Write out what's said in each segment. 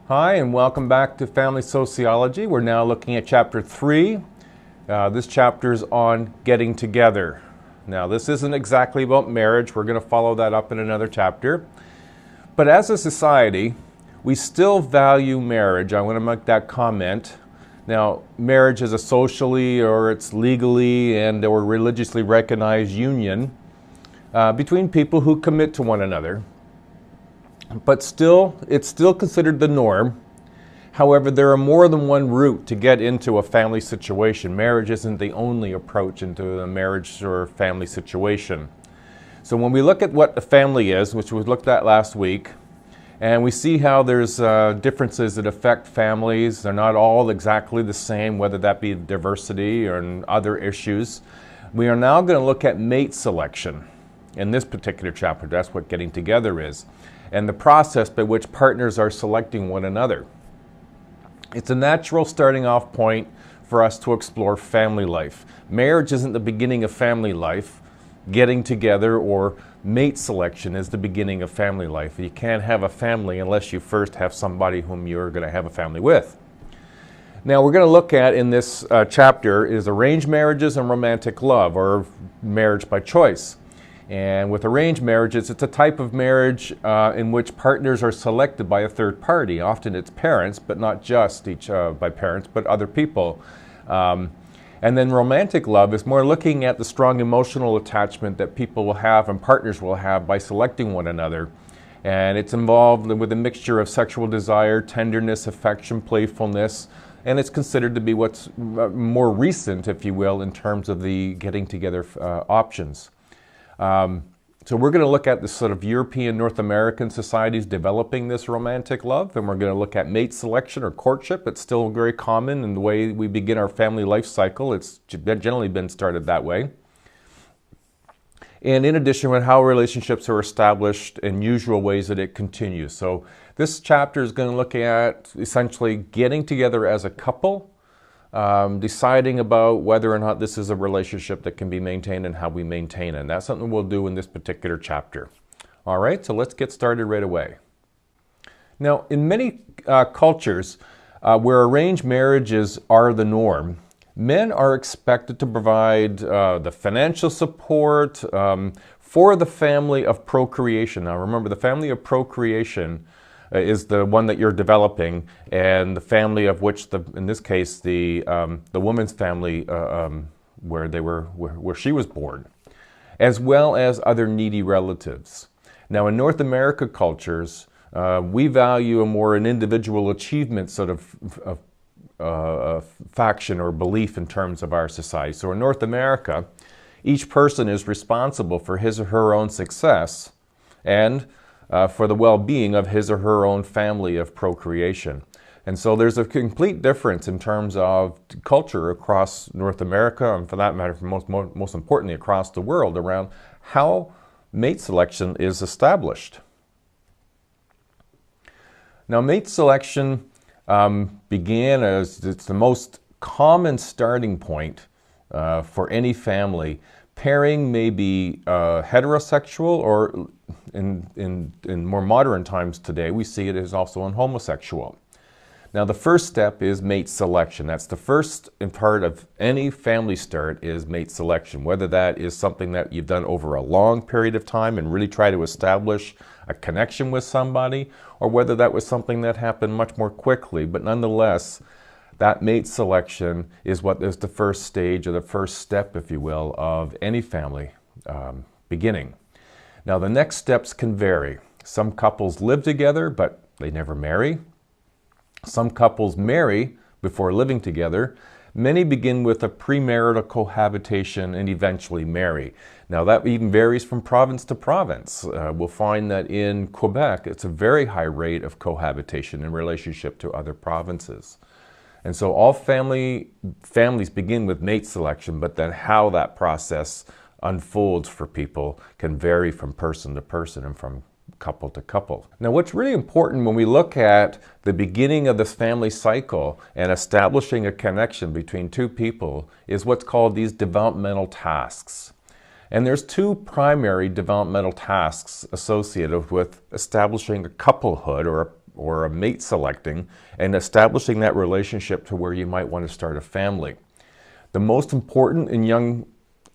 Hi, and welcome back to Family Sociology. We're now looking at Chapter 3. This chapter is on getting together. Now, this isn't exactly about marriage. We're going to follow that up in another chapter. But as a society, we still value marriage. I want to make that comment. Now, marriage is a socially or it's legally and or religiously recognized union between people who commit to one another. But it's still considered the norm. However, there are more than one route to get into a family situation. Marriage isn't the only approach into a marriage or family situation. So when we look at what a family is, which we looked at last week, and we see how there's differences that affect families. They're not all exactly the same, whether that be diversity or other issues. We are now going to look at mate selection. In this particular chapter, that's what getting together is, and the process by which partners are selecting one another. It's a natural starting off point for us to explore family life. Marriage isn't the beginning of family life. Getting together or mate selection is the beginning of family life. You can't have a family unless you first have somebody whom you're going to have a family with. Now, we're going to look at in this chapter is arranged marriages and romantic love, or marriage by choice. And with arranged marriages, it's a type of marriage in which partners are selected by a third party. Often it's parents, but not just by parents, but other people. And then romantic love is more looking at the strong emotional attachment that people will have and partners will have by selecting one another. And it's involved with a mixture of sexual desire, tenderness, affection, playfulness, and it's considered to be what's more recent, if you will, in terms of the getting together options. So we're going to look at the sort of European, North American societies developing this romantic love, and we're going to look at mate selection or courtship. It's still very common in the way we begin our family life cycle. It's generally been started that way. And in addition, with how relationships are established and usual ways that it continues. So this chapter is going to look at essentially getting together as a couple, deciding about whether or not this is a relationship that can be maintained and how we maintain it. And that's something we'll do in this particular chapter. All right, so let's get started right away. Now, in many cultures where arranged marriages are the norm, men are expected to provide the financial support for the family of procreation. Now, remember, the family of procreation is the one that you're developing, and the family of which, in this case, the woman's family, where she was born, as well as other needy relatives. Now, in North America cultures, we value an individual achievement sort of faction or belief in terms of our society. So in North America, each person is responsible for his or her own success and for the well-being of his or her own family of procreation. And so there's a complete difference in terms of culture across North America, and for that matter, most importantly, across the world, around how mate selection is established. Now, mate selection began as it's the most common starting point for any family. Pairing may be heterosexual, or in more modern times today, we see it as also homosexual. Now, the first step is mate selection. That's the first part of any family start, is mate selection. Whether that is something that you've done over a long period of time and really try to establish a connection with somebody, or whether that was something that happened much more quickly, but nonetheless, that mate selection is what is the first stage, or the first step, if you will, of any family beginning. Now, the next steps can vary. Some couples live together, but they never marry. Some couples marry before living together. Many begin with a premarital cohabitation and eventually marry. Now, that even varies from province to province. We'll find that in Quebec, it's a very high rate of cohabitation in relationship to other provinces. And so all families begin with mate selection, but then how that process unfolds for people can vary from person to person and from couple to couple. Now, what's really important when we look at the beginning of this family cycle and establishing a connection between two people is what's called these developmental tasks. And there's two primary developmental tasks associated with establishing a couplehood or or a mate selecting and establishing that relationship to where you might want to start a family. The most important in young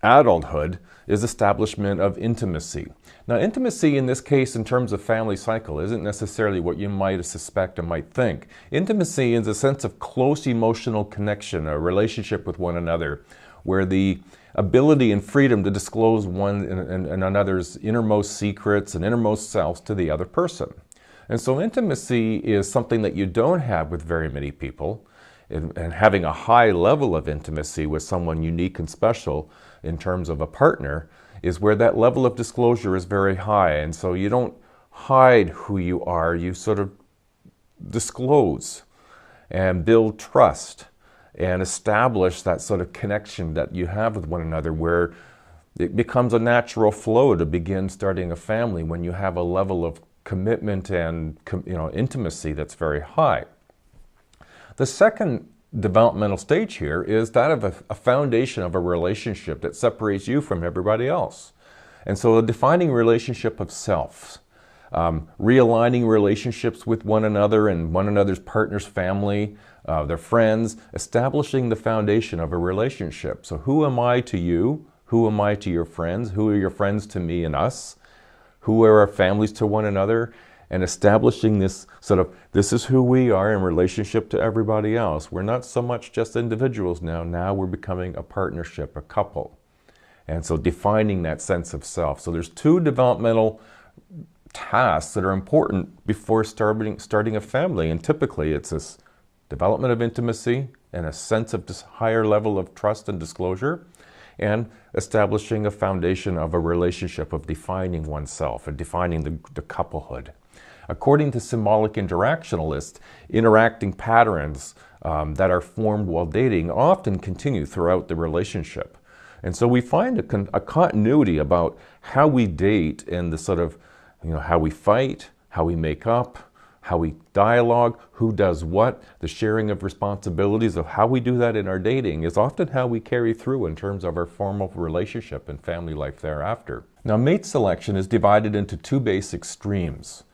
adulthood is establishment of intimacy. Now, intimacy in this case, in terms of family cycle, isn't necessarily what you might suspect or might think. Intimacy is a sense of close emotional connection, a relationship with one another, where the ability and freedom to disclose one and another's innermost secrets and innermost selves to the other person. And so intimacy is something that you don't have with very many people, and having a high level of intimacy with someone unique and special in terms of a partner is where that level of disclosure is very high. And so you don't hide who you are, you sort of disclose and build trust and establish that sort of connection that you have with one another, where it becomes a natural flow to begin starting a family when you have a level of commitment and intimacy that's very high. The second developmental stage here is that of a foundation of a relationship that separates you from everybody else. And so a defining relationship of self, realigning relationships with one another and one another's partner's family, their friends, establishing the foundation of a relationship. So who am I to you? Who am I to your friends? Who are your friends to me and us? Who are our families to one another? And establishing this sort of, this is who we are in relationship to everybody else. We're not so much just individuals now. Now we're becoming a partnership, a couple. And so defining that sense of self. So there's two developmental tasks that are important before starting a family. And typically it's this development of intimacy and a sense of this higher level of trust and disclosure, and establishing a foundation of a relationship of defining oneself and defining the couplehood. According to symbolic interactionalists, interacting patterns that are formed while dating often continue throughout the relationship. And so we find a continuity about how we date and the sort of, how we fight, how we make up, how we dialogue, who does what, the sharing of responsibilities of how we do that in our dating is often how we carry through in terms of our formal relationship and family life thereafter. Now, mate selection is divided into two basic streams.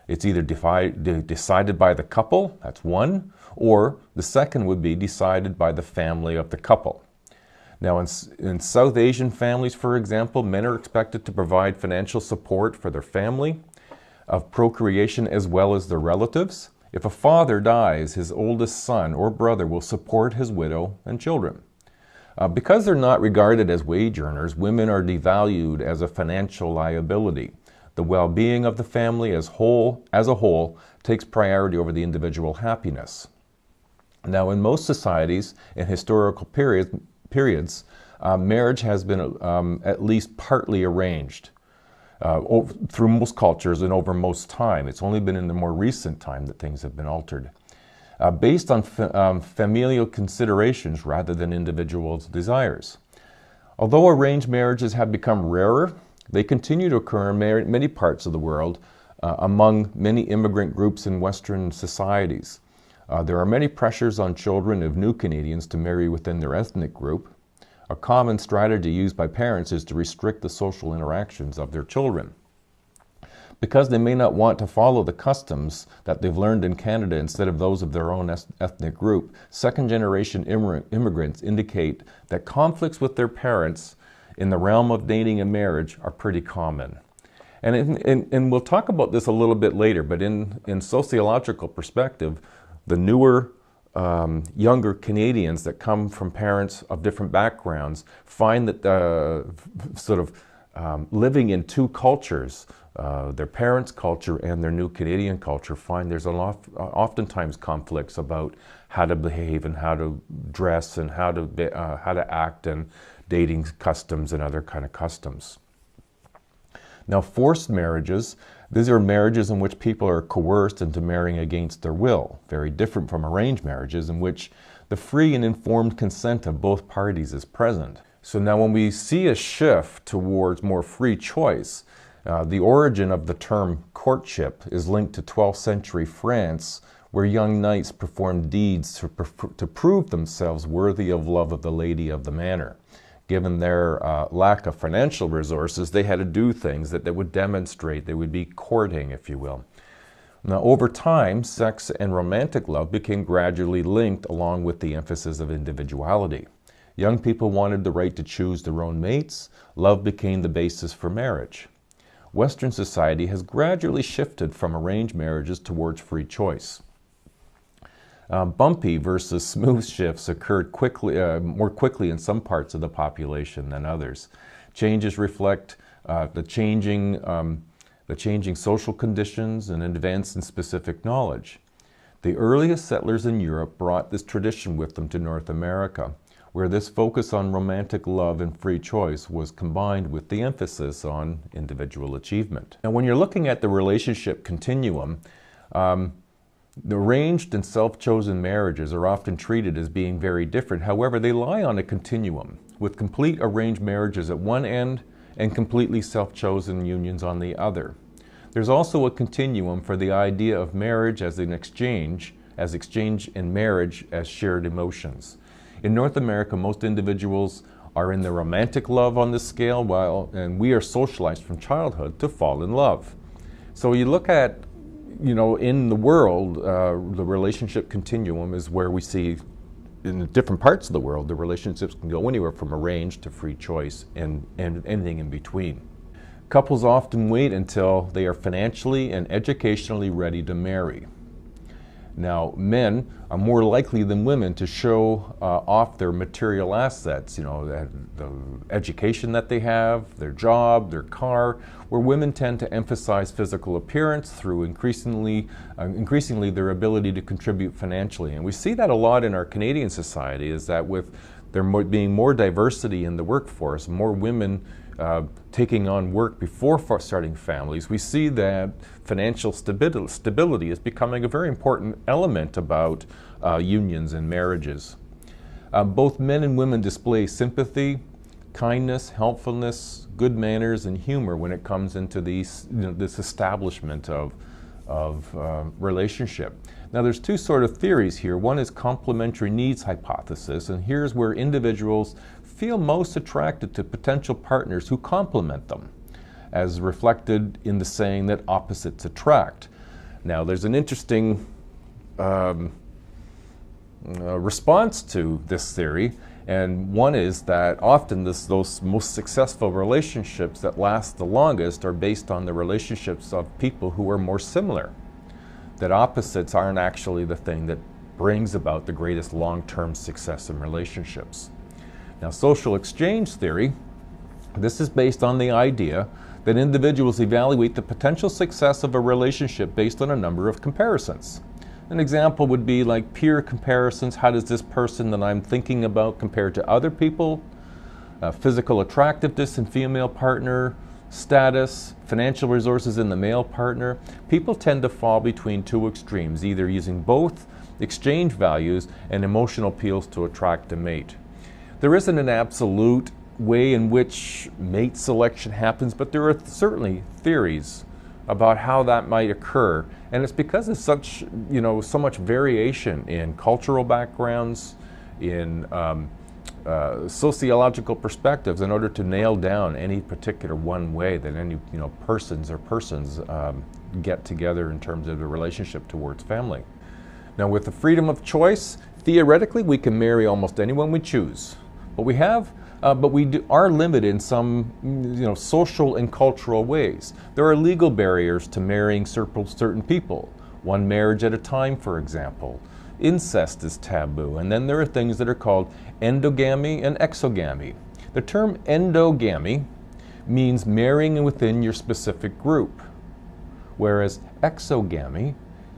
It's either decided by the couple, that's one, or the second would be decided by the family of the couple. Now, in South Asian families, for example, men are expected to provide financial support for their family of procreation as well as their relatives. If a father dies, his oldest son or brother will support his widow and children. Because they're not regarded as wage earners, women are devalued as a financial liability. The well-being of the family as a whole takes priority over the individual happiness. Now, in most societies and historical periods, marriage has been at least partly arranged through most cultures and over most time. It's only been in the more recent time that things have been altered, based on familial considerations rather than individuals' desires. Although arranged marriages have become rarer, they continue to occur in many parts of the world among many immigrant groups in Western societies. There are many pressures on children of new Canadians to marry within their ethnic group. A common strategy used by parents is to restrict the social interactions of their children. Because they may not want to follow the customs that they've learned in Canada instead of those of their own ethnic group, second-generation immigrants indicate that conflicts with their parents in the realm of dating and marriage are pretty common. And we'll talk about this a little bit later, but in sociological perspective, the newer, younger Canadians that come from parents of different backgrounds find that living in two cultures, their parents' culture and their new Canadian culture, find there's oftentimes conflicts about how to behave and how to dress and how to act and dating customs and other kind of customs. Now, forced marriages, these are marriages in which people are coerced into marrying against their will, very different from arranged marriages in which the free and informed consent of both parties is present. So now when we see a shift towards more free choice, the origin of the term courtship is linked to 12th century France, where young knights performed deeds to prove themselves worthy of love of the lady of the manor. Given their lack of financial resources, they had to do things that would demonstrate, they would be courting, if you will. Now, over time, sex and romantic love became gradually linked along with the emphasis of individuality. Young people wanted the right to choose their own mates. Love became the basis for marriage. Western society has gradually shifted from arranged marriages towards free choice. Bumpy versus smooth shifts occurred more quickly in some parts of the population than others. Changes reflect the changing social conditions and advance in specific knowledge. The earliest settlers in Europe brought this tradition with them to North America, where this focus on romantic love and free choice was combined with the emphasis on individual achievement. Now, when you're looking at the relationship continuum, the arranged and self-chosen marriages are often treated as being very different. However, they lie on a continuum, with complete arranged marriages at one end and completely self-chosen unions on the other. There's also a continuum for the idea of marriage as an exchange, and marriage as shared emotions. In North America, most individuals are in the romantic love on this scale, and we are socialized from childhood to fall in love. So you look at, in the world, the relationship continuum is where we see in different parts of the world, the relationships can go anywhere from arranged to free choice and anything in between. Couples often wait until they are financially and educationally ready to marry. Now, men are more likely than women to show off their material assets, the education that they have, their job, their car, where women tend to emphasize physical appearance through increasingly their ability to contribute financially. And we see that a lot in our Canadian society, is that with there being more diversity in the workforce, more women taking on work before starting families, we see that financial stability is becoming a very important element about unions and marriages. Both men and women display sympathy, kindness, helpfulness, good manners, and humor when it comes into this establishment of relationship. Now, there's two sort of theories here. One is complementary needs hypothesis, and here's where individuals feel most attracted to potential partners who complement them, as reflected in the saying that opposites attract. Now, there's an interesting response to this theory, and one is that often those most successful relationships that last the longest are based on the relationships of people who are more similar. That opposites aren't actually the thing that brings about the greatest long-term success in relationships. Now, social exchange theory, this is based on the idea that individuals evaluate the potential success of a relationship based on a number of comparisons. An example would be like peer comparisons. How does this person that I'm thinking about compare to other people? Physical attractiveness in female partner, status, financial resources in the male partner. People tend to fall between two extremes, either using both exchange values and emotional appeals to attract a mate. There isn't an absolute way in which mate selection happens, but there are certainly theories about how that might occur, and it's because of such much variation in cultural backgrounds, in sociological perspectives, in order to nail down any particular one way that any persons get together in terms of the relationship towards family. Now, with the freedom of choice, theoretically we can marry almost anyone we choose, but we are limited in some social and cultural ways. There are legal barriers to marrying certain people, one marriage at a time, for example. Incest is taboo, and then there are things that are called endogamy and exogamy. The term endogamy means marrying within your specific group, whereas exogamy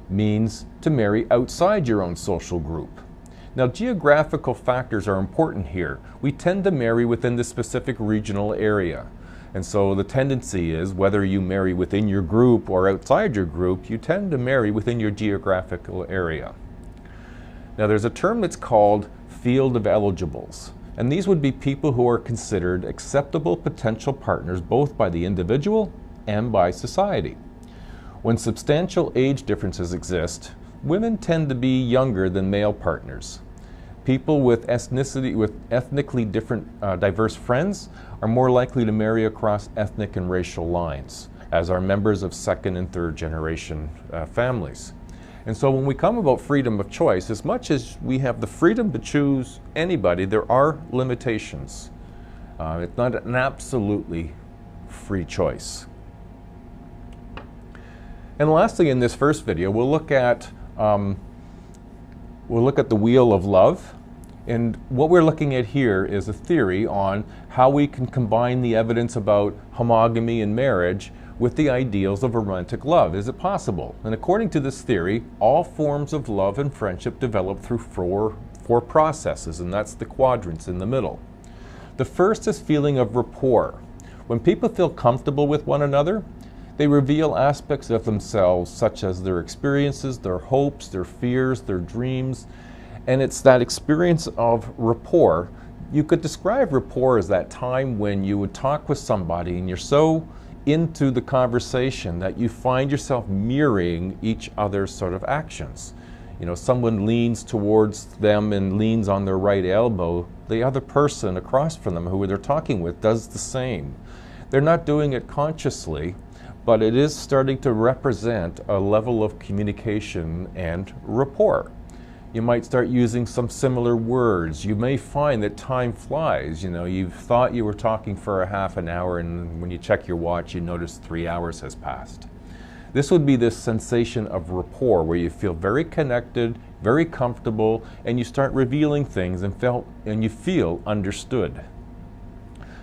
means to marry outside your own social group. Now, geographical factors are important here. We tend to marry within the specific regional area. And so the tendency is, whether you marry within your group or outside your group, you tend to marry within your geographical area. Now, there's a term that's called field of eligibles. And these would be people who are considered acceptable potential partners both by the individual and by society. When substantial age differences exist, women tend to be younger than male partners. People with ethnically different, diverse friends are more likely to marry across ethnic and racial lines. as are members of second and third generation families. And so when we come about freedom of choice, as much as we have the freedom to choose anybody, there are limitations. It's not an absolutely free choice. And lastly, in this first video, we'll look at the wheel of love. And what we're looking at here is a theory on how we can combine the evidence about homogamy and marriage with the ideals of romantic love. Is it possible? And according to this theory, all forms of love and friendship develop through four processes, and that's the quadrants in the middle. The first is feeling of rapport. When people feel comfortable with one another, they reveal aspects of themselves such as their experiences, their hopes, their fears, their dreams, and it's that experience of rapport. You could describe rapport as that time when you would talk with somebody and you're so into the conversation that you find yourself mirroring each other's sort of actions. You know, someone leans towards them and leans on their right elbow. The other person across from them who they're talking with does the same. They're not doing it consciously, but it is starting to represent a level of communication and rapport. You might start using some similar words. You may find that time flies. You know, you thought you were talking for a half an hour, and when you check your watch, you notice 3 hours has passed. This would be this sensation of rapport where you feel very connected, very comfortable, and you start revealing things and you feel understood.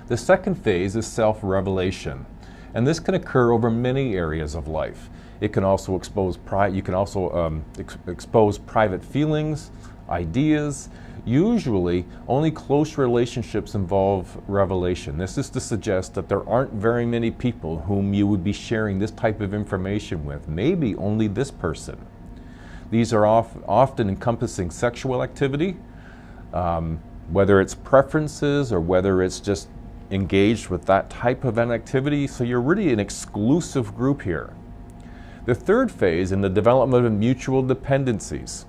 The second phase is self-revelation, and this can occur over many areas of life. It can also expose expose private feelings, ideas. Usually, only close relationships involve revelation. This is to suggest that there aren't very many people whom you would be sharing this type of information with, maybe only this person. These are often encompassing sexual activity, whether it's preferences or whether it's just engaged with that type of an activity. So you're really an exclusive group here. The third phase in the development of mutual dependencies.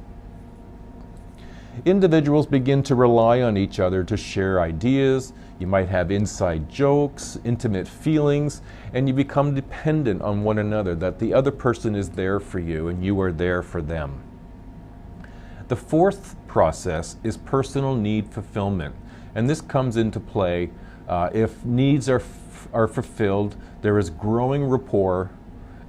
Individuals begin to rely on each other to share ideas. You might have inside jokes, intimate feelings, and you become dependent on one another, that the other person is there for you and you are there for them. The fourth process is personal need fulfillment, and this comes into play if needs are fulfilled, there is growing rapport,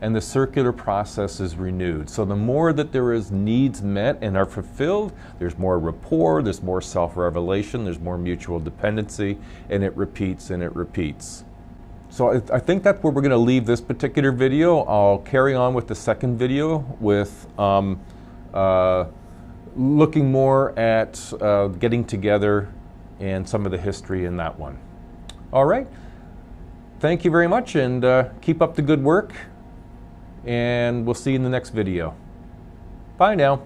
and the circular process is renewed. So the more that there is needs met and are fulfilled, there's more rapport, there's more self-revelation, there's more mutual dependency, and it repeats and it repeats. So I think that's where we're going to leave this particular video. I'll carry on with the second video with looking more at getting together and some of the history in that one. All right. Thank you very much, and keep up the good work. And we'll see you in the next video. Bye now.